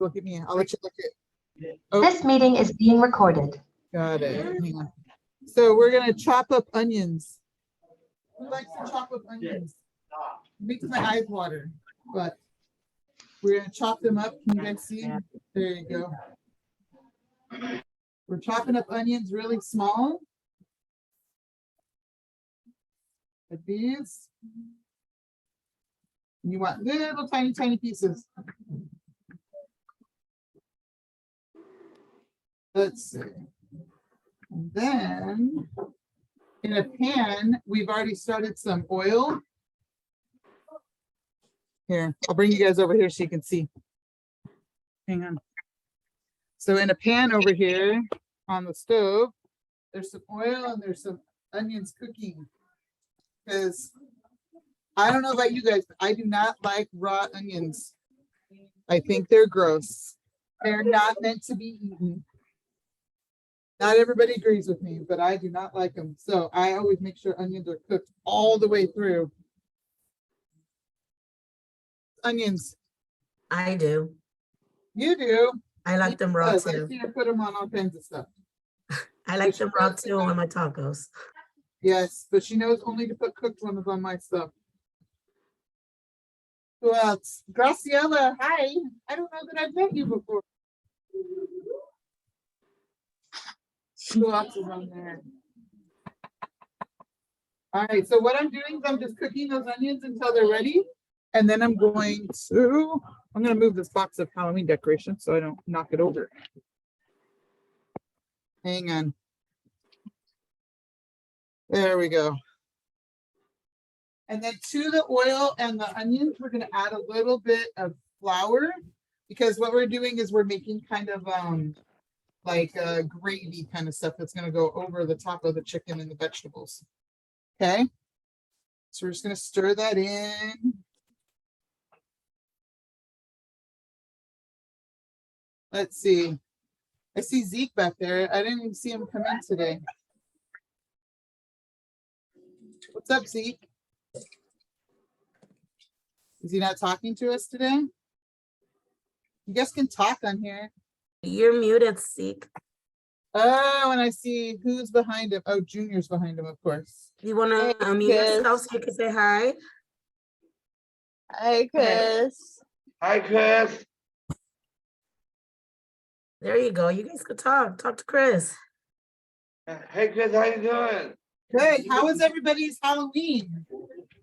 Look at me. I'll let you look at. Oh, This meeting is being recorded. got it. Hang on. So we're gonna chop up onions. Who likes to chop up onions? It makes my eyes water, but we're gonna chop them up. Can you guys see? There you go. We're chopping up onions really small. Like these. And you want little tiny, tiny pieces. Let's see. And then in a pan, we've already started some oil. Here, I'll bring you guys over here so you can see. Hang on. So in a pan over here on the stove, there's some oil and there's some onions cooking. Because I don't know about you guys, but I do not like raw onions. I think they're gross. They're not meant to be eaten. Not everybody agrees with me, but I do not like them. So I always make sure onions are cooked all the way through. Onions. I do. You do. I like them raw I too. see her put them on all kinds of stuff. I like them raw too on my tacos. Yes, but she knows only to put cooked ones on my stuff. Who else? Graciela, hi. I don't know that I've met you before. Who else is on there? All right, so what I'm doing is I'm just cooking those onions until they're ready. And then I'm going to move this box of Halloween decorations so I don't knock it over. Hang on. There we go. And then to the oil and the onions, we're going to add a little bit of flour because what we're doing is we're making kind of like a gravy kind of stuff that's going to go over the top of the chicken and the vegetables. Okay. So we're just going to stir that in. Let's see. I see Zeke back there. I didn't even see him come in today. What's up, Zeke? Is he not talking to us today? You guys can talk on here. You're muted, Seek. Oh, and I see who's behind him. Oh, Junior's behind him, of course. You want to unmute yourself so you can say hi? Hi, Chris. Hi, Chris. There you go. You guys could talk. Talk to Chris. Hey, Chris, how you doing? Good. How was everybody's Halloween?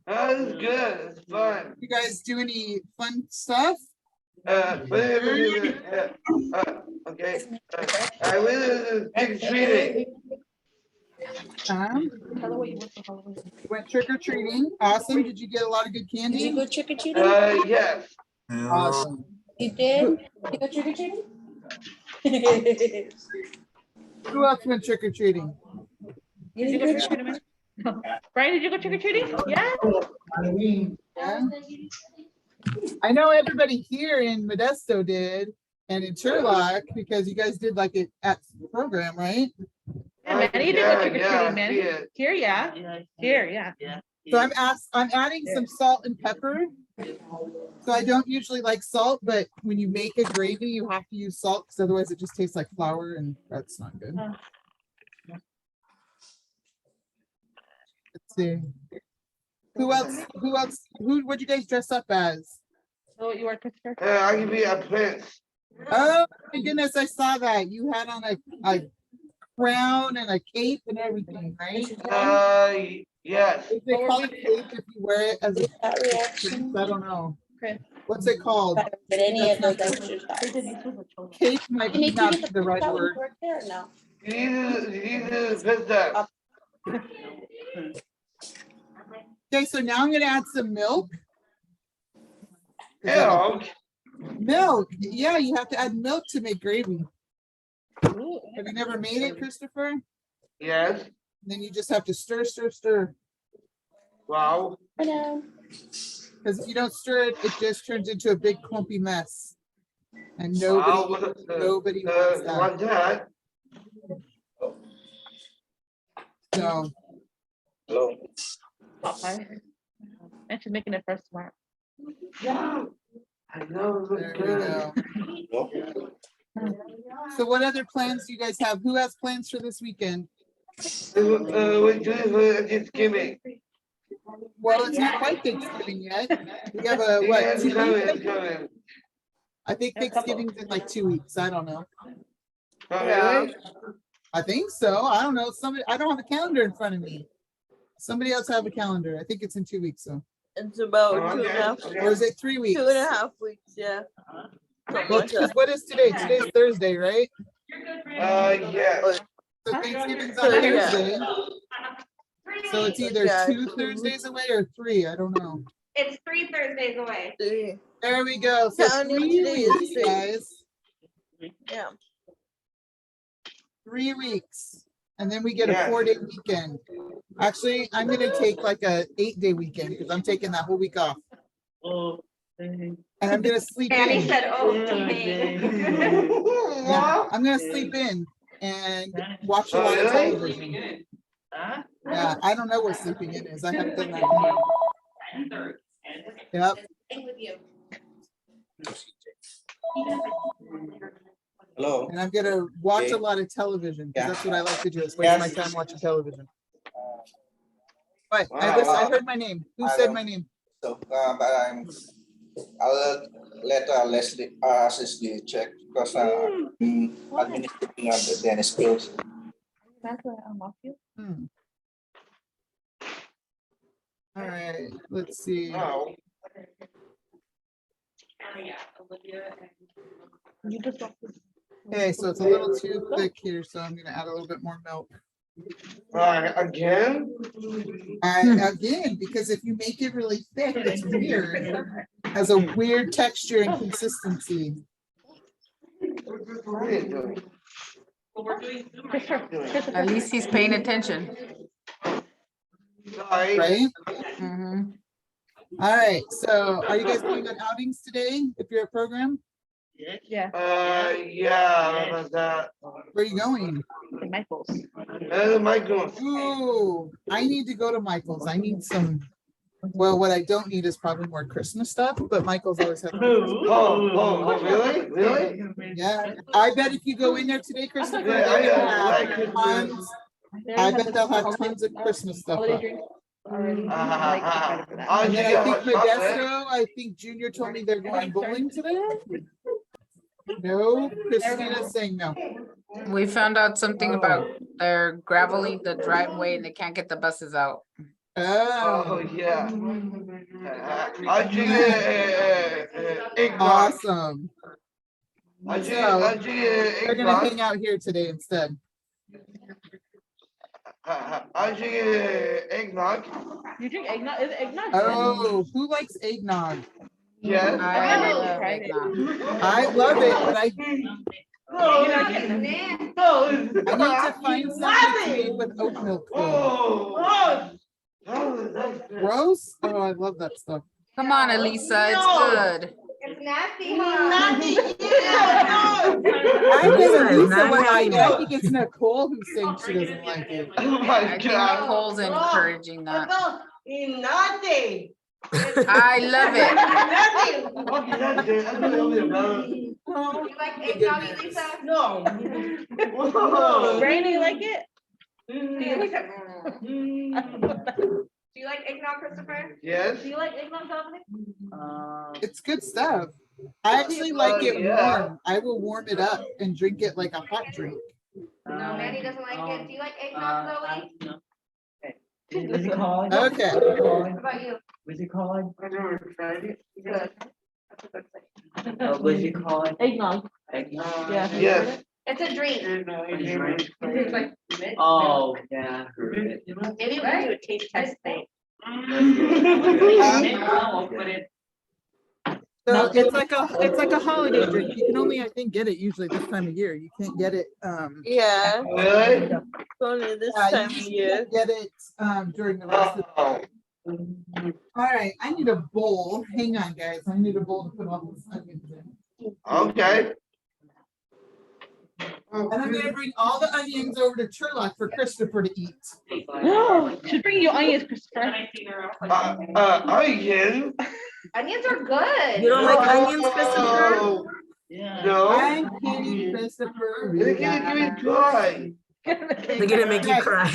Oh, it's good. It's fun. You guys do any fun stuff? Okay. I went to trick-or-treating. You went trick-or-treating. Awesome. Did you get a lot of good candy? Did you go trick or treating? Yes. Awesome. You did? You go trick or treating? Who else went trick-or-treating? Did you go trick or treating? Brian, did you go trick-or-treating? Yeah. Yeah. I know everybody here in Modesto did and in Turlock because you guys did like it at the program, right? Yeah, Manny did go trick-or-treating, man. Yeah. Here, yeah. Here, yeah. So I'm adding some salt and pepper. So I don't usually like salt, but when you make a gravy, you have to use salt because otherwise it just tastes like flour and that's not good. Let's see. Who else? What'd you guys dress up as? So you are Christopher? I can be a prince. Oh my goodness, I saw that. You had on a crown and a cape and everything, right? Yes. Is it called a cape if you wear it as a That reaction. I don't know. Okay. What's it called? Did any of those That's exercises? Cape might Can you not get be the the right that would word. work there or no? You need to put that. Okay, so now I'm gonna add some milk. Milk. Milk, yeah, you have to add milk to make gravy. Have you never made it, Christopher? Yes. Then you just have to stir, stir, stir. Wow. I know. Because if you don't stir it, it just turns into a big clumpy mess. And Wow. nobody wants that. What's that? So, Okay. And she's making it first tomorrow. Yeah. I know. There we go. So what other plans do you guys have? Who has plans for this weekend? We're doing for Thanksgiving. Well, it's not quite Thanksgiving yet. We have a, Yeah, what, it's 2 coming, weeks? it's coming. I think Thanksgiving's in like 2 weeks. I don't know. Oh, really? I think so. I don't know. I don't have a calendar in front of me. Somebody else have a calendar. I think it's in 2 weeks, so. It's about Oh, 2.5, okay, Or is it 3 weeks? 2.5 weeks, yeah. Something Well, like that. because what is today? Today's Thursday, right? Yes. So Thanksgiving's So, on yeah. Thursday. So it's either Yeah, 2 2 Thursdays away or 3. I don't know. It's 3 Thursdays away. Three. There we go. So Counting 3 today is weeks, 3. guys. Yeah. 3 weeks. And then we get Yeah. a 4-day weekend. Actually, I'm gonna take like a 8-day weekend because I'm taking that whole week off. And I'm gonna sleep Annie in. said, oh, dang. Yeah, I'm gonna sleep in and watch a Oh, lot of really? television. Yeah, I don't know what sleeping in is. I haven't done that. Yep. Hello. And I'm gonna watch a Okay. lot of television because Yeah. that's what I like to do. Is waste my time watching television. But I heard my name. Who said my name? So, but I'll let Leslie, Leslie check because administrating the tennis skills. Hmm. All right, let's see. Oh, Okay, so it's a little too thick here, so I'm gonna add a little bit more milk. again? Again, because if you make it really thick, it's weird. Has a weird texture and consistency. What are you doing? At least he's paying attention. Sorry. Right? Mhm. All right, so are you guys going on outings today if you're a program? Yeah, Yeah, but Where are you going? Michael's. Michael. Ooh, I need to go to Michael's. I need some, well, what I don't need is probably more Christmas stuff, but Michael's always has. Oh, really? Really? Yeah, I bet if you go in there today, Christopher, Yeah, they're gonna I like have Christmas. tons. I bet they'll have tons of Christmas stuff. Holiday up. drinks already. Uh, Like, excited for that. uh, And then I Yeah, think hot chocolate. Modesto, I think Junior told me they're going bowling today. No, Christina's saying no. We found out something about they're graveling the driveway and they can't get the buses out. Oh, Oh, yeah. I drink eggnog. awesome. I drink They're gonna eggnog. hang out here today instead. I drink eggnog. You drink eggnog? Is it eggnog? Oh, who likes eggnog? Yes. I Oh, love right. eggnog. I love it, but I No, need to find something made with oat milk. though. Oh. Gross? Oh, I love that stuff. Come on, Elisa, it's good. It's nasty, huh? I think Elisa is Elisa not would like having it. I it. think it's Nicole who's saying she doesn't like it. Oh I my think God. Nicole's encouraging that. Nothing. I love it. Okay, that's it. I'm gonna open it, brother. You like eggnog, Lisa? No. Whoa. Brandon, you like it? Lisa, do you like eggnog, Christopher? Yes. Do you like eggnog, Dominic? It's good stuff. I actually like it yeah. warm. I will warm it up and drink it like a hot drink. No, Manny doesn't like it. Do you like eggnog, Zoe? Was it calling? Okay. What about you? Was it calling? I never tried it. Good. Was it calling? Eggnog. Yeah. Yes. It's a drink. It's like, Oh, yeah. I heard it. maybe we can do a taste test thing. I'll put it. So it's like a holiday drink. You can only, I think, get it usually this time of year. You can't get it Yeah, Really? it's only this you time of just year. can't get it during the rest of Oh. the All right, I need a bowl. Hang on, guys. I need a bowl to put all this onions in. Okay. And I'm gonna bring all the onions over to Turlock for Christopher to eat. She's bringing you onions, Christopher. Onion. Onions are good. You don't like onions, Christopher? Oh, Yeah. no. I'm kidding, Christopher. They're gonna give me joy. They're gonna make you Okay. cry.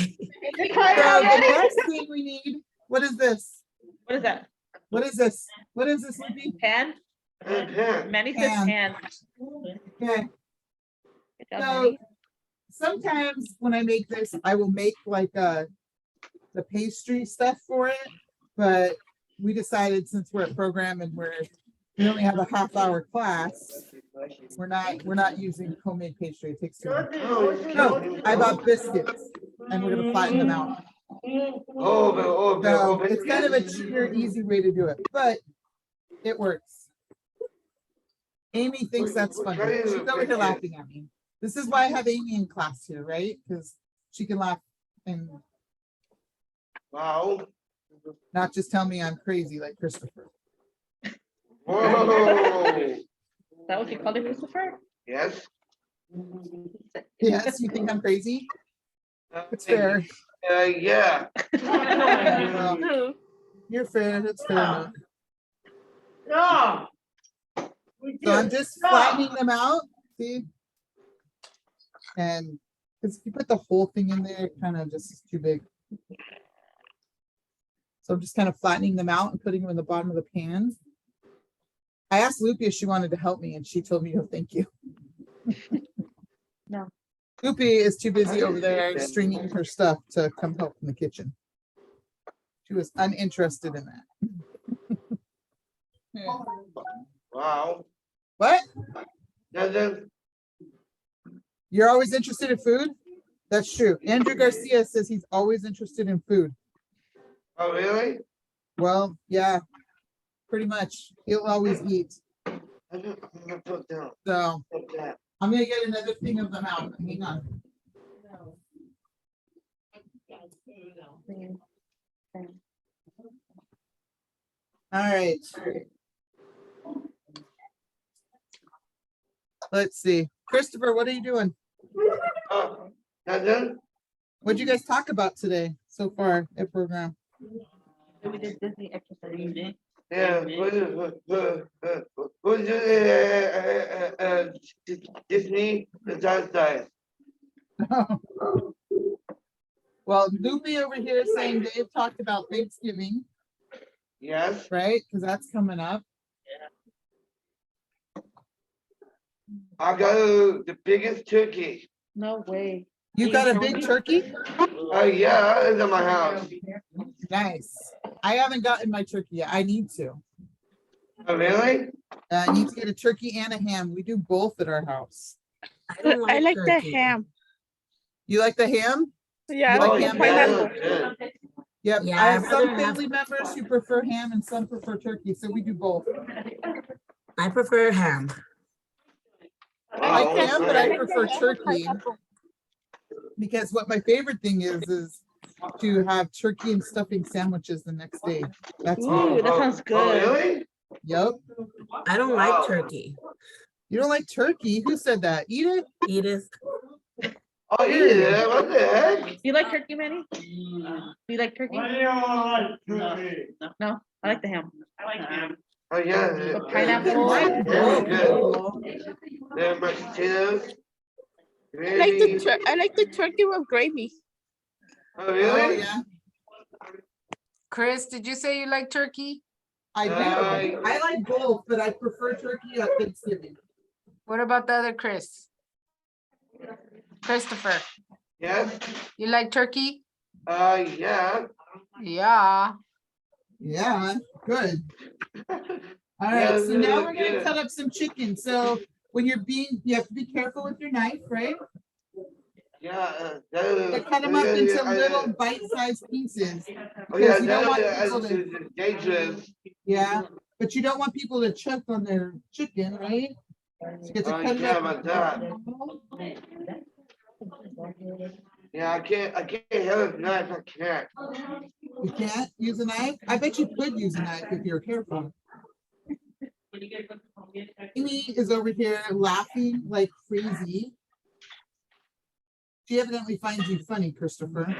You crying So the already? next thing we need, what is this? What is that? What is this? What is this, Lippy? Pan? And pen. Manny says Pan. pan. Okay, Good job, so Manny. sometimes when I make this, I will make like the pastry stuff for it. But we decided since we're a program and we only have a half-hour class, we're not using homemade pastry. It takes too long. No, I bought biscuits and we're gonna flatten them out. So it's kind of a cheaper, easy way to do it, but it works. Amy thinks that's funny. She's over here laughing at me. This is why I have Amy in class here, right? Because she can laugh and Wow. not just tell me I'm crazy like Christopher. Whoa. Is that what you call it, Christopher? Yes. Yes, you think I'm crazy? It's fair. Yeah. Well, you're fair. It's fair enough. No. So I'm just flattening them out, see? And because if you put the whole thing in there, it kind of just is too big. So I'm just kind of flattening them out and putting them in the bottom of the pan. I asked Loopy if she wanted to help me and she told me, oh, thank you. No. Loopy is too busy over there stringing her stuff to come help in the kitchen. She was uninterested in that. Yeah. Wow. What? Doesn't. You're always interested in food? That's true. Andrew Garcia says he's always interested in food. Oh, really? Well, yeah, pretty much. He'll always eat. I'm gonna put down. So Put that. I'm gonna get another thing of them out. Hang on. All right. Let's see. Christopher, what are you doing? Doesn't. What'd you guys talk about today so far at program? We did Disney exercise. Yeah. Who's Disney? The outside. Well, Loopy over here is saying Dave talked about Thanksgiving, Yes. right? Because that's coming up. I got the biggest turkey. No way. You got a big turkey? Oh, yeah, it's in my house. Nice. I haven't gotten my turkey yet. I need to. Oh, really? I need to get a turkey and a ham. We do both at our house. I don't I like the turkey. ham. You like the ham? Yeah, You like Oh, with ham, the yeah, pineapple. good. Yep. Yeah, I I'd have rather some have- family members who prefer ham and some prefer turkey, so we do both. I prefer ham. I like Wow. ham, but I prefer turkey because what my favorite thing is to have turkey and stuffing sandwiches the next day. That's Ooh, me. that sounds Oh, good. really? Yep. I don't Wow. like turkey. You don't like turkey? Who said that? Edith? Edith. Oh, yeah, what the heck? You like turkey, Manny? You like turkey? No, I like the ham. I like ham. Oh, yeah. With pineapple. Like Very both. good. There are mashed potatoes. I like the turkey with gravy. Oh, Oh, really? yeah. Chris, did you say you like turkey? I do. I like both, but I prefer turkey at Thanksgiving. What about the other Chris? Christopher, Yes. you like turkey? Yeah. Yeah. Yeah, good. All Yeah, right, so now we're really gonna good. cut up some chicken. So when you're you have to be careful with your knife, right? Yeah. To cut them up into little bite-sized pieces. Oh, yeah, because you don't want people that's to, dangerous. yeah, but you don't want people to choke on their chicken, right? So you get to Oh, cut it yeah, up. about that. Yeah, I can't have a knife, I can't. You can't use a knife? I bet you could use a knife if you're careful. Amy is over here laughing like crazy. She evidently finds you funny, Christopher.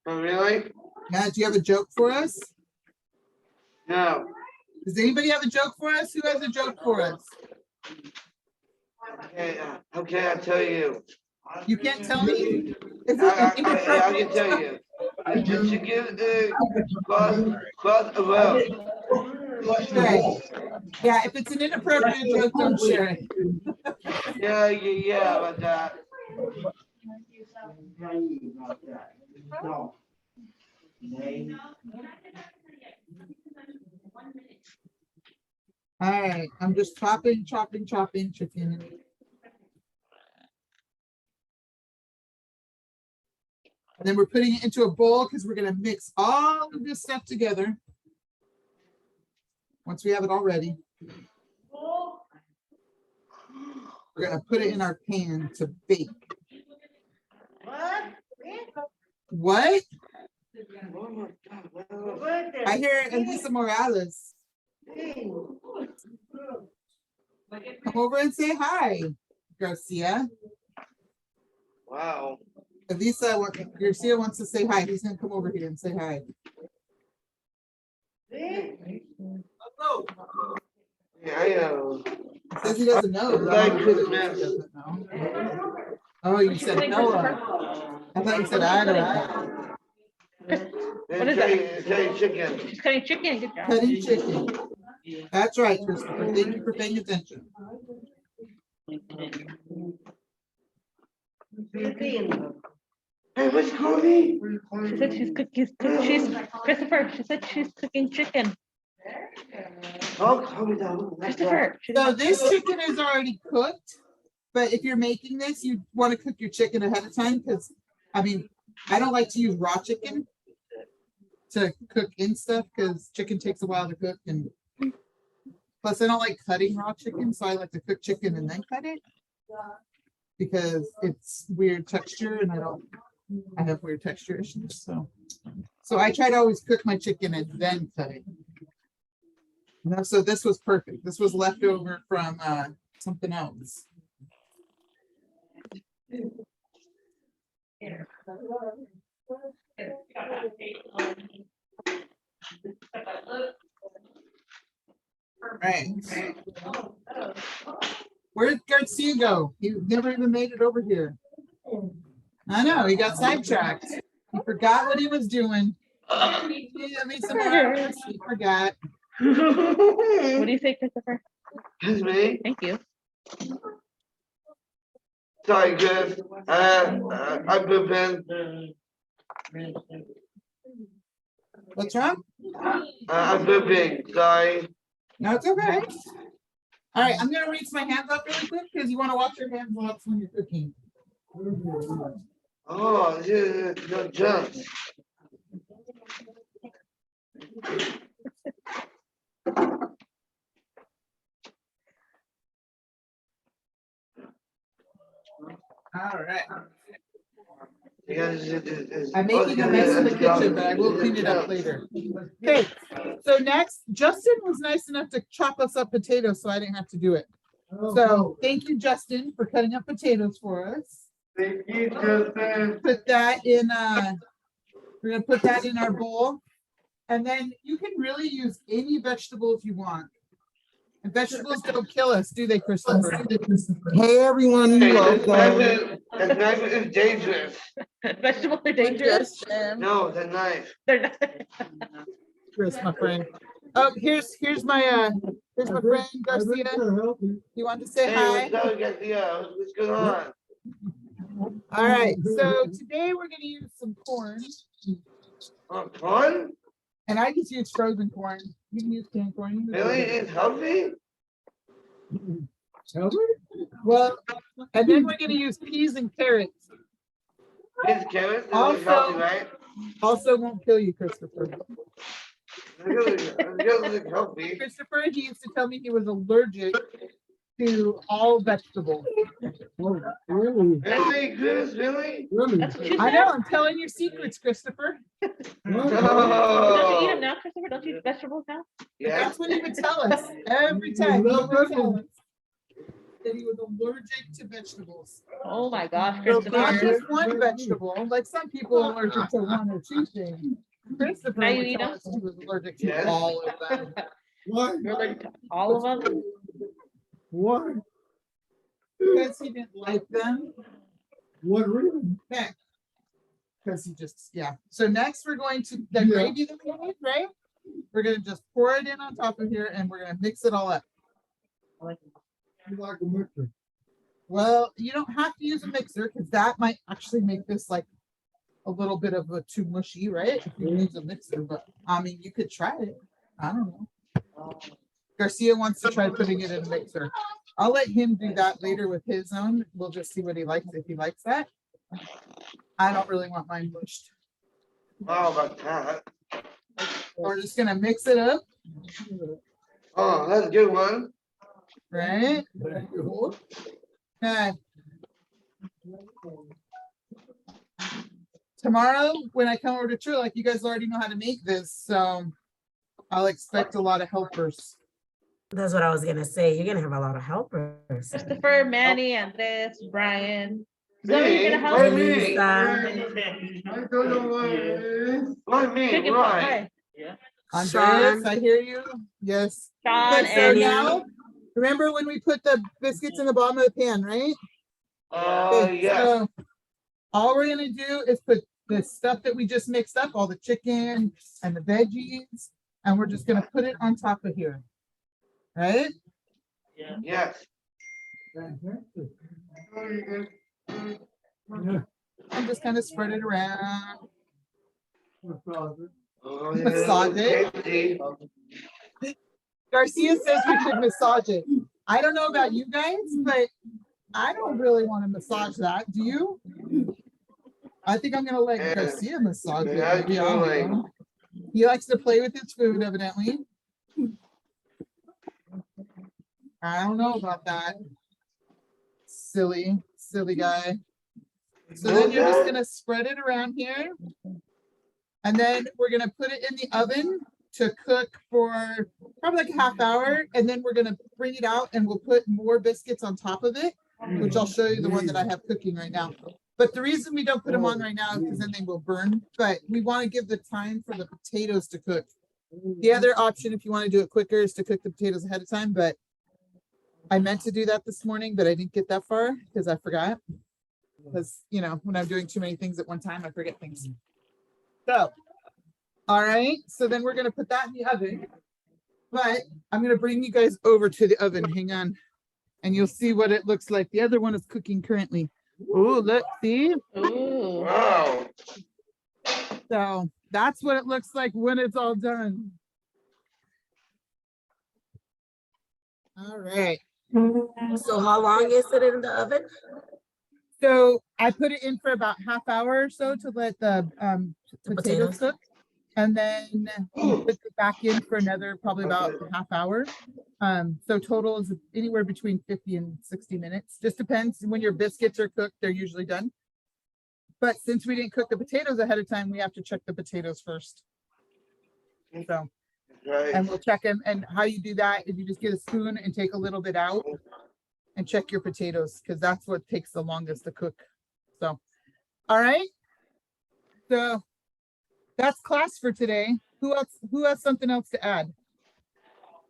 Oh, really? Yeah, do you have a joke for us? No. Does anybody have a joke for us? Who has a joke for us? Okay, how can I tell you? You can't tell me? Is it I an can inappropriate tell joke? you. Did you give the cross around? Okay. Yeah, if it's an inappropriate joke, don't share it. Yeah, about that. All right, I'm just chopping chicken. And then we're putting it into a bowl because we're gonna mix all of this stuff together. Once we have it all ready. We're gonna put it in our pan to bake. What? I hear Elisa Morales. Come over and say hi, Garcia. Wow. Elisa, Garcia wants to say hi. He's gonna come over here and say hi. Yeah, I know. He says he doesn't know. Like He Christmas. doesn't know. Oh, you said Noah. I thought you said I don't know. What is that? Cutting chicken. She's cutting chicken. Good job. Cutting chicken. That's right, Christopher. Thank you for paying attention. Hey, what's Cody? She said she's cooking. She's Christopher. She said she's cooking chicken. Oh, calm me down. Christopher. So this chicken is already cooked, but if you're making this, you want to cook your chicken ahead of time because, I mean, I don't like to use raw chicken to cook in stuff because chicken takes a while to cook, and plus I don't like cutting raw chicken, so I like to cook chicken and then cut it because it's weird texture and I have weird texture issues. So I try to always cook my chicken and then cut it. So this was perfect. This was leftover from something else. Right. Where did Garcia go? He never even made it over here. I know, he got sidetracked. He forgot what he was doing. He forgot. What do you say, Christopher? Excuse me. Thank you. Sorry, Chris. I'm pooping. What's wrong? I'm pooping. Sorry. No, it's okay. All right, I'm gonna rinse my hands off really quick because you want to wash your hands off when you're cooking. Oh, this is no junk. All right. Because I'm making a mess in the kitchen, but I will clean it up later. Okay, so next, Justin was nice enough to chop us up potatoes, so I didn't have to do it. So thank you, Justin, for cutting up potatoes for us. Thank you, Justin. Put that in, we're gonna put that in our bowl. And then you can really use any vegetable if you want. And vegetables don't kill us, do they, Christopher? Hey, everyone. This knife is dangerous. Vegetables are dangerous. No, the knife. They're not. Chris, my friend. Oh, here's my friend Garcia. You want to say Hey, hi? what's up, Garcia? What's going on? All right, so today we're gonna use some corn, Corn? and I just use frozen corn. You can use canned corn. Really? It's healthy? Well, and then we're gonna use peas and carrots. It's carrots? It's Also- healthy, right? Also won't kill you, Christopher. It's healthy. Christopher, he used to tell me he was allergic to all vegetables. Really, Chris? Really? That's what she I said. know, I'm telling your secrets, Christopher. Don't you eat No. them now, Christopher? Don't you eat vegetables now? Yeah. That's what he would tell us every time. He would tell us that he was allergic to vegetables. Oh my gosh, So not Christopher. just one vegetable, like some people are allergic to one or two things. Christopher Now you would eat tell them? us he was allergic to Yes. all of them. You're allergic to all of them? What? Because he didn't like them. What reason? Because he just, yeah. So next we're going to, the gravy that we made, right? We're gonna just pour it in on top of here and we're gonna mix it all up. You like a mixer? Well, you don't have to use a mixer because that might actually make this like a little bit of a too mushy, right? If you use a mixer, but I mean, you could try it. I don't know. Garcia wants to try putting it in a mixer. I'll let him do that later with his own. We'll just see what he likes, if he likes that. I don't really want mine mushed. How about that? We're just gonna mix it up, Oh, that's a good one. right? Okay. Tomorrow, when I come over to True, like you guys already know how to make this, so I'll expect a lot of helpers. That's what I was gonna say. You're gonna have a lot of helpers. Christopher, Manny, Andres, Brian. Is that what you're gonna help? Why with? me? I don't know why me, Chicken pot right? pie. Andreas, I hear you. Yes. Sean Okay, so and now, remember when we put the biscuits in the bottom of the pan, right? Okay, Yeah. so all we're gonna do is put the stuff that we just mixed up, all the chicken and the veggies, and we're just gonna put it on top of here. Right? Yes. And just kind of spread it around. Oh, Massage it. Garcia says we should massage it. I don't know about you guys, but I don't really want to massage that. Do you? I think I'm gonna let Yeah. Garcia massage it. Yeah, Maybe, I don't totally. know. He likes to play with his food, evidently. I don't know about that. Silly guy. So then you're just gonna spread it around here. And then we're gonna put it in the oven to cook for probably like a half hour. And then we're gonna bring it out and we'll put more biscuits on top of it, which I'll show you the one that I have cooking right now. But the reason we don't put them on right now is because then they will burn, but we want to give the time for the potatoes to cook. The other option, if you want to do it quicker, is to cook the potatoes ahead of time, but I meant to do that this morning, but I didn't get that far because I forgot. Because, you know, when I'm doing too many things at one time, I forget things. So, all right, so then we're going to put that in the oven, but I'm going to bring you guys over to the oven. Hang on. And you'll see what it looks like. The other one is cooking currently. Oh, let's see. Ooh. Wow. So that's what it looks like when it's all done. All right. So how long is it in the oven? So I put it in for about half hour or so to let the potatoes Potatoes. cook. And then put it back in for another probably about a half hour. So total is anywhere between 50 and 60 minutes. Just depends. When your biscuits are cooked, they're usually done. But since we didn't cook the potatoes ahead of time, we have to check the potatoes first. So, and Right. we'll check them. And how you do that is you just get a spoon and take a little bit out and check your potatoes because that's what takes the longest to cook. So, all right. So that's class for today. Who has something else to add?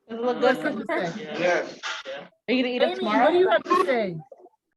Does it look Who good, has something to Christopher? say? Yes. Are you gonna eat it Amy, what do you tomorrow? have to say?